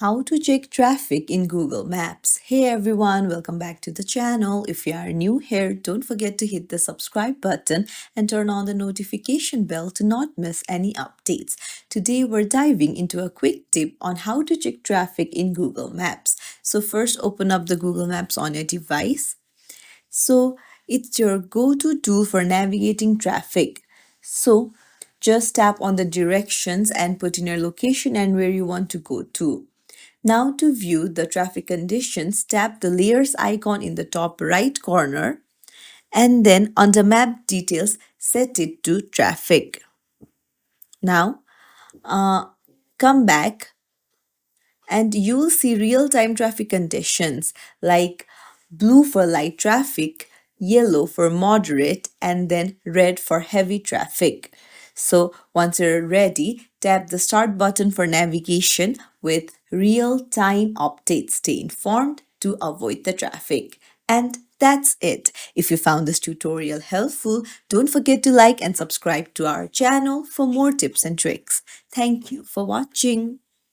How to check traffic in Google Maps. Hey everyone, welcome back to the channel. If you are new here, don't forget to hit the subscribe button and turn on the notification bell to not miss any updates. Today we're diving into a quick tip on how to check traffic in Google Maps. So first open up the Google Maps on your device. So it's your go-to tool for navigating traffic. So just tap on the directions and put in your location and where you want to go to. Now to view the traffic conditions, tap the layers icon in the top right corner and then under map details, set it to traffic. Now come back and you'll see real-time traffic conditions like blue for light traffic, yellow for moderate, and then red for heavy traffic. So once you're ready, tap the start button for navigation with real-time updates. Stay informed to avoid the traffic. And that's it. If you found this tutorial helpful, don't forget to like and subscribe to our channel for more tips and tricks. Thank you for watching.